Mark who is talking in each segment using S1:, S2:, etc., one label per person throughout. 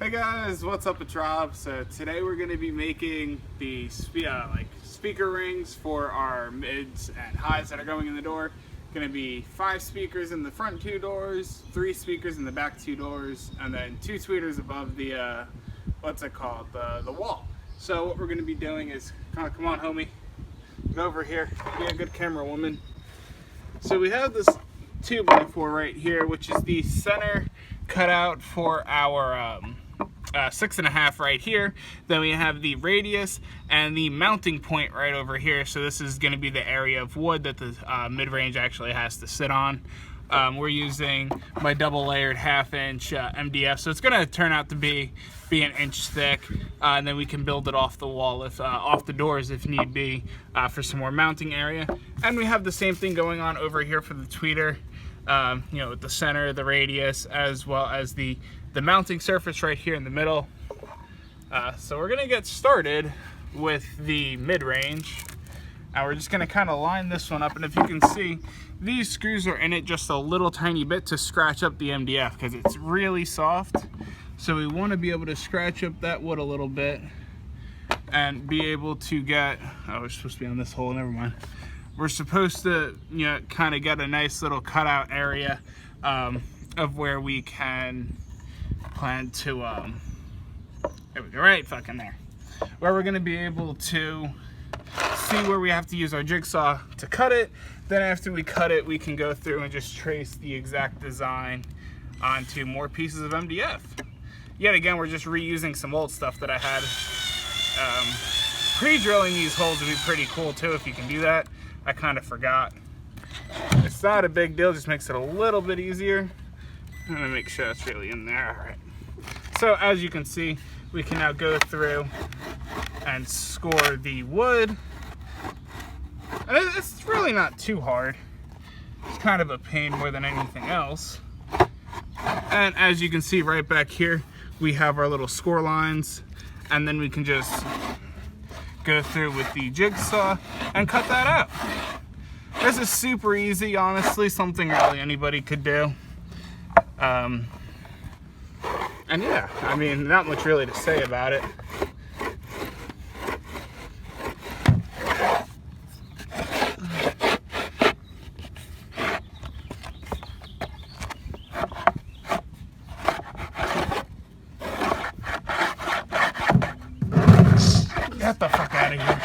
S1: Hey guys, what's up? It's Rob. So today we're going to be making the speaker rings for our mids and highs that are going in the door. Going to be 5 speakers in the front 2 doors, 3 speakers in the back 2 doors, and then 2 tweeters above the the wall. So what we're going to be doing is come on, homie, get over here, be a good camera woman. So we have this 2x4 right here, which is the center cutout for our 6.5 right here. Then we have the radius and the mounting point right over here. So this is going to be the area of wood that the mid-range actually has to sit on. We're using my double layered 1/2-inch MDF, so it's going to turn out to be an inch thick, and then we can build it off the wall, if off the doors if need be, for some more mounting area. And we have the same thing going on over here for the tweeter, you know, with the center, the radius, as well as the mounting surface right here in the middle. So we're gonna get started with the mid-range. We're just gonna kind of line this one up, and if you can see, these screws are in it just a little tiny bit to scratch up the MDF because it's really soft. So we want to be able to scratch up that wood a little bit and be able to get, oh, we're supposed to be on this hole, never mind. We're supposed to, you know, kind of get a nice little cutout area of where we can plan to, there we go, right fucking there. Where we're going to be able to see where we have to use our jigsaw to cut it. Then after we cut it, we can go through and just trace the exact design onto more pieces of MDF. Yet again, we're just reusing some old stuff that I had. Pre-drilling these holes would be pretty cool too if you can do that. I kind of forgot. It's not a big deal, just makes it a little bit easier. I'm gonna make sure it's really in there. All right. So as you can see, we can now go through and score the wood. And it's really not too hard. It's kind of a pain more than anything else. And as you can see right back here, we have our little score lines, and then we can just go through with the jigsaw and cut that out. This is super easy, honestly, something really anybody could do. And yeah, I mean, not much really to say about it. Get the fuck out of here.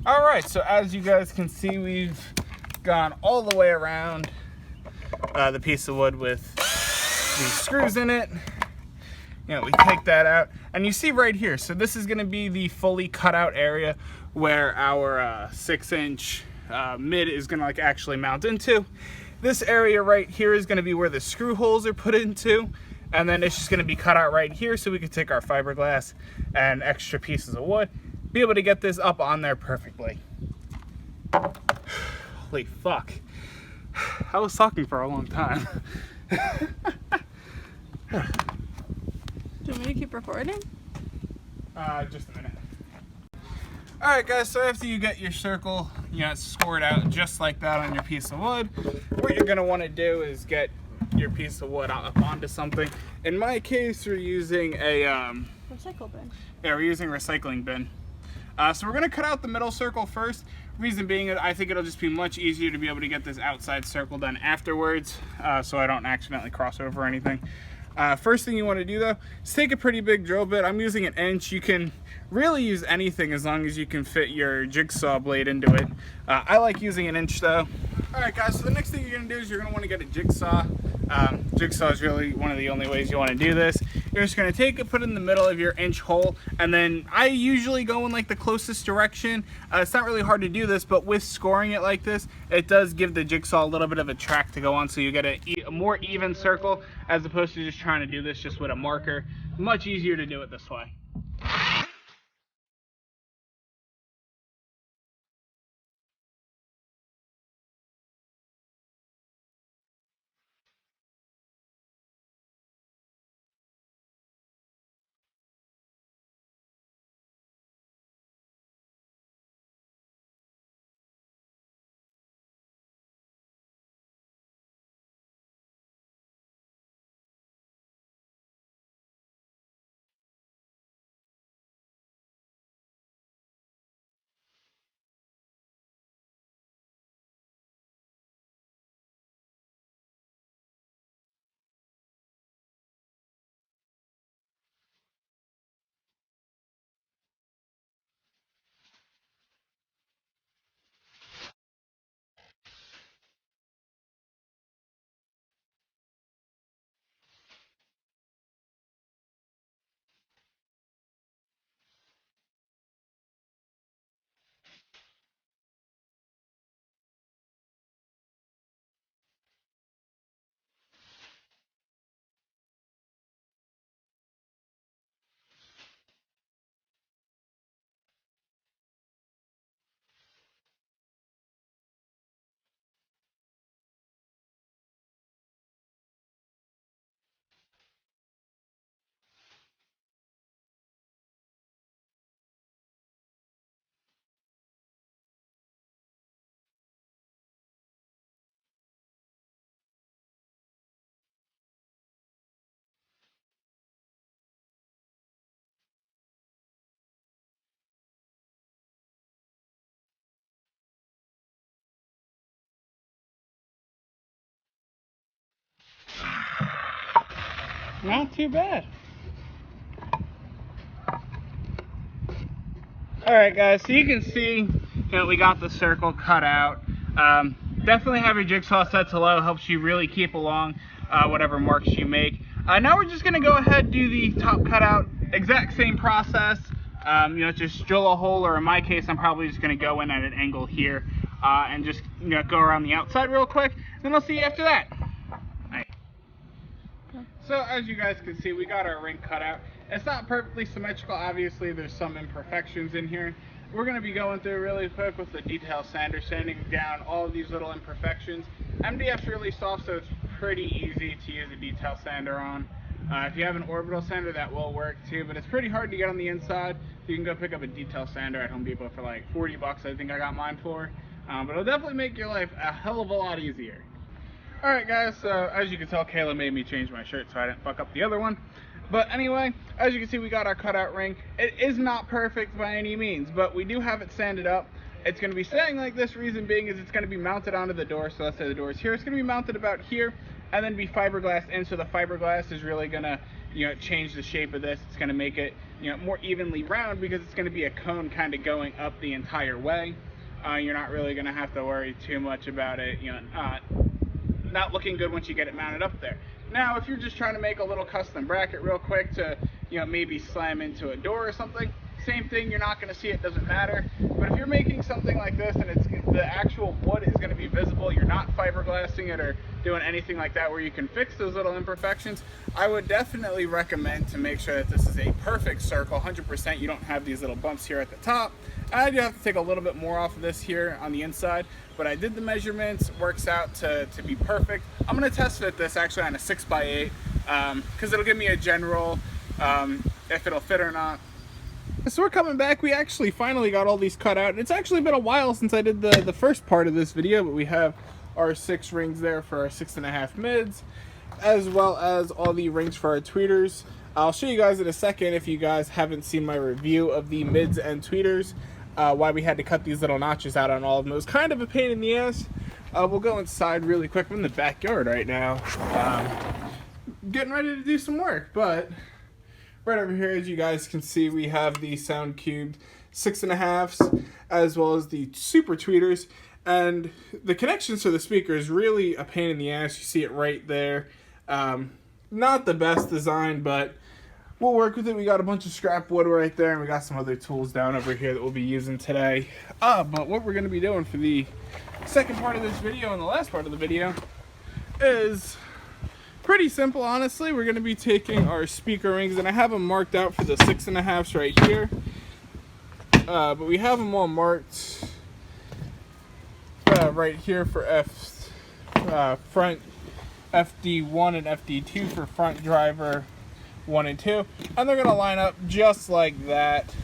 S1: Alright, so as you guys can see, we've gone all the way around the piece of wood with the screws in it. You know, we take that out, and you see right here, so this is going to be the fully cut out area where our 6-inch mid is going to like actually mount into. This area right here is going to be where the screw holes are put into, and then it's just going to be cut out right here so we can take our fiberglass and extra pieces of wood, be able to get this up on there perfectly. Holy fuck. I was talking for a long time.
S2: Do you want me to keep recording?
S1: Just a minute. Alright guys, so after you get your circle, you know, scored out just like that on your piece of wood, what you're going to want to do is get your piece of wood up onto something. In my case, we're using a
S2: Recycle bin.
S1: Yeah, we're using a recycling bin. So we're going to cut out the middle circle first. Reason being, I think it'll just be much easier to be able to get this outside circle done afterwards, so I don't accidentally cross over or anything. First thing you want to do though is take a pretty big drill bit. I'm using an inch. You can really use anything as long as you can fit your jigsaw blade into it. I like using an inch though. Alright guys, so the next thing you're going to do is you're going to want to get a jigsaw. Jigsaw is really one of the only ways you want to do this. You're just going to take it, put it in the middle of your inch hole, and then I usually go in like the closest direction. It's not really hard to do this, but with scoring it like this, it does give the jigsaw a little bit of a track to go on, so you get a more even circle as opposed to just trying to do this just with a marker. Much easier to do it this way. Not too bad. Alright guys, so you can see we got the circle cut out. Definitely have your jigsaw set to low, helps you really keep along whatever marks you make. Now we're just going to go ahead and do the top cutout, exact same process. Just drill a hole, or in my case I'm probably just going to go in at an angle here and just go around the outside real quick, then I'll see you after that. Right. So as you guys can see, we got our ring cut out. It's not perfectly symmetrical, obviously there's some imperfections in here. We're going to be going through really quick with the detail sander, sanding down all of these little imperfections. MDF's really soft, so it's pretty easy to use a detail sander on. If you have an orbital sander, that will work too, but it's pretty hard to get on the inside. So you can go pick up a detail sander at Home Depot for like 40 bucks, I think I got mine for. But it'll definitely make your life a hell of a lot easier. Alright guys, so as you can tell, Kayla made me change my shirt so I didn't fuck up the other one. But anyway, as you can see, we got our cutout ring. It is not perfect by any means, but we do have it sanded up. It's going to be staying like this, reason being is it's going to be mounted onto the door. So let's say the door is here. It's going to be mounted about here and then be fiberglass in. So the fiberglass is really going to change the shape of this. It's going to make it more evenly round because it's going to be a cone kind of going up the entire way. You're not really going to have to worry too much about it not looking good once you get it mounted up there. Now, if you're just trying to make a little custom bracket real quick to, maybe slam into a door or something, same thing, you're not going to see it, doesn't matter. But if you're making something like this and the actual wood is going to be visible, you're not fiberglassing it or doing anything like that where you can fix those little imperfections, I would definitely recommend to make sure that this is a perfect circle, 100%. You don't have these little bumps here at the top. I do have to take a little bit more off of this here on the inside, but I did the measurements, works out to be perfect. I'm going to test fit this actually on a 6x8 because it'll give me a general if it'll fit or not. So we're coming back. We actually finally got all these cut out. It's actually been a while since I did the first part of this video, but we have our 6 rings there for our 6.5 mids, as well as all the rings for our tweeters. I'll show you guys in a second, if you guys haven't seen my review of the mids and tweeters, why we had to cut these little notches out on all of them. It was kind of a pain in the ass. We'll go inside really quick. I'm in the backyard right now, getting ready to do some work, but right over here, as you guys can see, we have the Sound Cubed 6.5s, as well as the Super Tweeters, and the connections to the speaker is really a pain in the ass. You see it right there. Not the best design, but we'll work with it. We got a bunch of scrap wood right there, and we got some other tools down over here that we'll be using today. But what we're going to be doing for the second part of this video and the last part of the video is pretty simple, honestly. We're going to be taking our speaker rings, and I have them marked out for the 6.5s right here. But we have them all marked right here for front FD1 and FD2 for front driver 1 and 2. And they're going to line up just like that.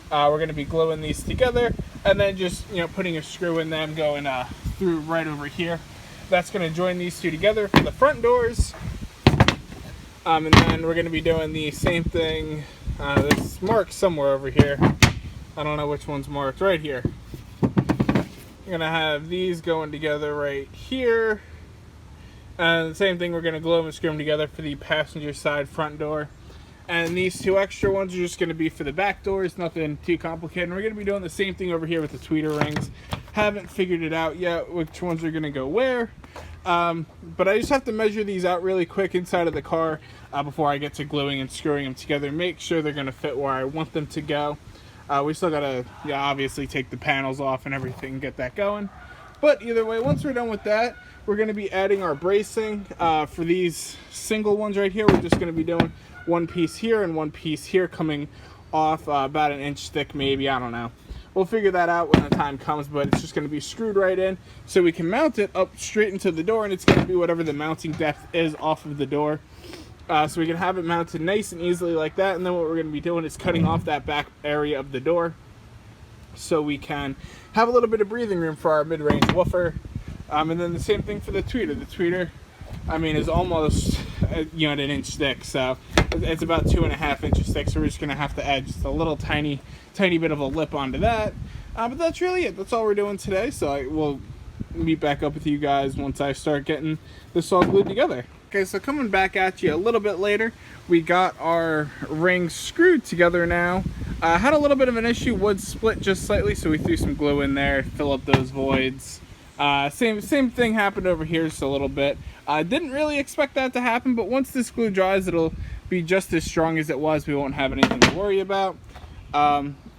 S1: We're going to be gluing these together and then just, putting a screw in them going through right over here. That's going to join these two together for the front doors. And then we're going to be doing the same thing. This marked somewhere over here. I don't know which one's marked. Right here. We're going to have these going together right here. And the same thing, we're going to glue them and screw them together for the passenger side front door. And these 2 extra ones are just going to be for the back doors. Nothing too complicated. And we're going to be doing the same thing over here with the tweeter rings. Haven't figured it out yet, which ones are going to go where. But I just have to measure these out really quick inside of the car before I get to gluing and screwing them together. Make sure they're going to fit where I want them to go. We still got to obviously take the panels off and everything and get that going. But either way, once we're done with that, we're going to be adding our bracing. For these single ones right here, we're just going to be doing 1 piece here and 1 piece here coming off about 1 inch thick maybe, I don't know. We'll figure that out when the time comes, but it's just going to be screwed right in so we can mount it up straight into the door, and it's going to be whatever the mounting depth is off of the door. So we can have it mounted nice and easily like that, and then what we're going to be doing is cutting off that back area of the door so we can have a little bit of breathing room for our mid-range woofer. And then the same thing for the tweeter. The tweeter, is almost at 1 inch thick, so it's about 2.5 inches thick, so we're just going to have to add just a little tiny bit of a lip onto that. But that's really it. That's all we're doing today, so we'll meet back up with you guys once I start getting this all glued together. Okay, so coming back at you a little bit later, we got our rings screwed together now. Had a little bit of an issue, wood split just slightly, so we threw some glue in there, fill up those voids. Same thing happened over here just a little bit. I didn't really expect that to happen, but once this glue dries, it'll be just as strong as it was. We won't have anything to worry about.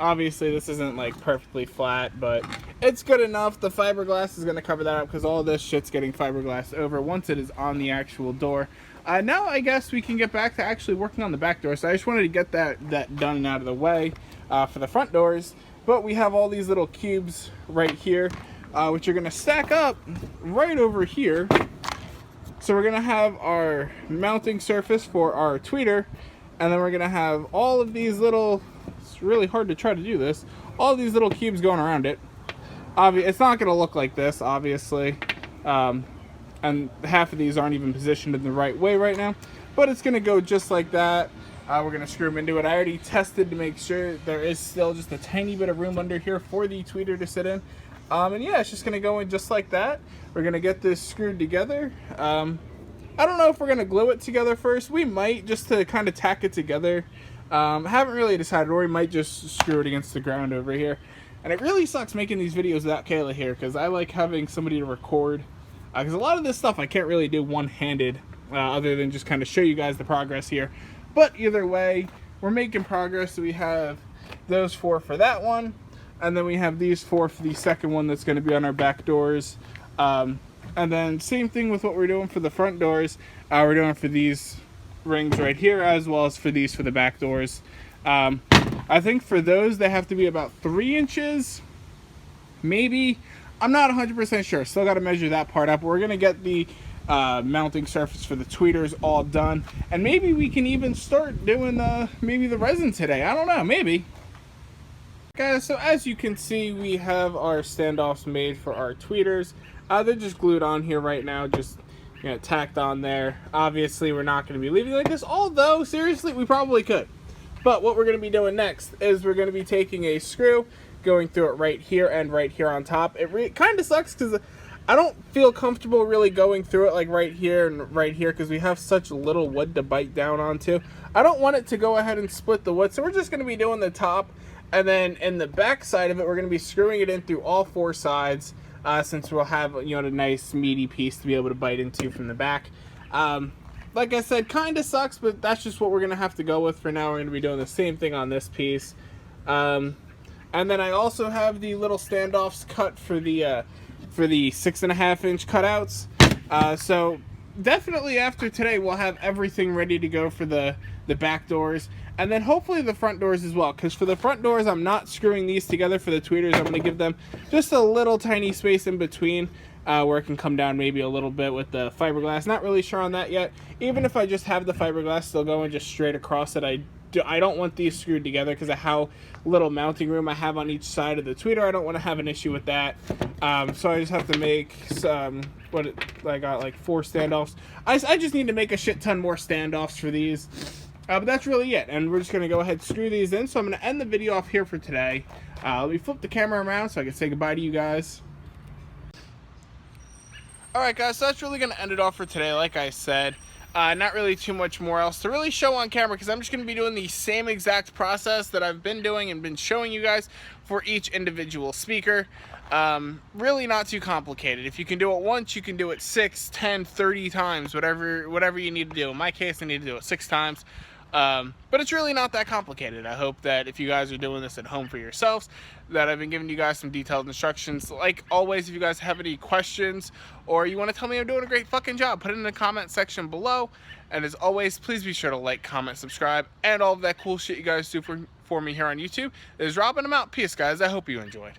S1: Obviously this isn't like perfectly flat, but it's good enough. The fiberglass is going to cover that up because all this shit's getting fiberglass over once it is on the actual door. Now I guess we can get back to actually working on the back door. So I just wanted to get that done and out of the way for the front doors. But we have all these little cubes right here, which are going to stack up right over here. So we're going to have our mounting surface for our tweeter, and then we're going to have all of these little, it's really hard to try to do this, all these little cubes going around it. It's not going to look like this, obviously, and half of these aren't even positioned in the right way right now, but it's going to go just like that. We're going to screw them into it. I already tested to make sure there is still just a tiny bit of room under here for the tweeter to sit in. And yeah, it's just going to go in just like that. We're going to get this screwed together. I don't know if we're going to glue it together first. We might, just to kind of tack it together. Haven't really decided, or we might just screw it against the ground over here. And it really sucks making these videos without Kayla here, because I like having somebody to record. Because a lot of this stuff I can't really do one-handed, other than just kind of show you guys the progress here. But either way, we're making progress. So we have those 4 for that one. And then we have these 4 for the second one that's going to be on our back doors. And then same thing with what we're doing for the front doors. We're doing for these rings right here, as well as for these for the back doors. I think for those, they have to be about 3 inches. Maybe. I'm not 100% sure. Still got to measure that part up. We're going to get the mounting surface for the tweeters all done. And maybe we can even start doing maybe the resin today. I don't know. Maybe. Guys, so as you can see, we have our standoffs made for our tweeters. They're just glued on here right now, just tacked on there. Obviously, we're not going to be leaving like this, although, seriously, we probably could. But what we're going to be doing next is we're going to be taking a screw, going through it right here and right here on top. It kind of sucks because I don't feel comfortable really going through it like right here and right here because we have such little wood to bite down onto. I don't want it to go ahead and split the wood, so we're just going to be doing the top. And then in the back side of it, we're going to be screwing it in through all 4 sides, since we'll have a nice meaty piece to be able to bite into from the back. Like I said, kind of sucks, but that's just what we're going to have to go with for now. We're going to be doing the same thing on this piece. And then I also have the little standoffs cut for the 6.5-inch cutouts. So definitely after today, we'll have everything ready to go for the back doors. And then hopefully the front doors as well, because for the front doors, I'm not screwing these together. For the tweeters, I'm going to give them just a little tiny space in between where it can come down maybe a little bit with the fiberglass. Not really sure on that yet. Even if I just have the fiberglass still going just straight across it, I don't want these screwed together because of how little mounting room I have on each side of the tweeter. I don't want to have an issue with that. So I just have to make some, I got like 4 standoffs. I just need to make a shit ton more standoffs for these. But that's really it, and we're just going to go ahead and screw these in. So I'm going to end the video off here for today. Let me flip the camera around so I can say goodbye to you guys. Alright guys, so that's really going to end it off for today. Like I said, not really too much more else to really show on camera, because I'm just going to be doing the same exact process that I've been doing and been showing you guys for each individual speaker. Really not too complicated. If you can do it once, you can do it 6, 10, 30 times, whatever you need to do. In my case, I need to do it 6 times. But it's really not that complicated. I hope that if you guys are doing this at home for yourselves, that I've been giving you guys some detailed instructions. Like always, if you guys have any questions or you want to tell me I'm doing a great fucking job, put it in the comment section below. And as always, please be sure to like, comment, subscribe, and all of that cool shit you guys do for me here on YouTube. This is Rob, and I'm out. Peace, guys. I hope you enjoyed.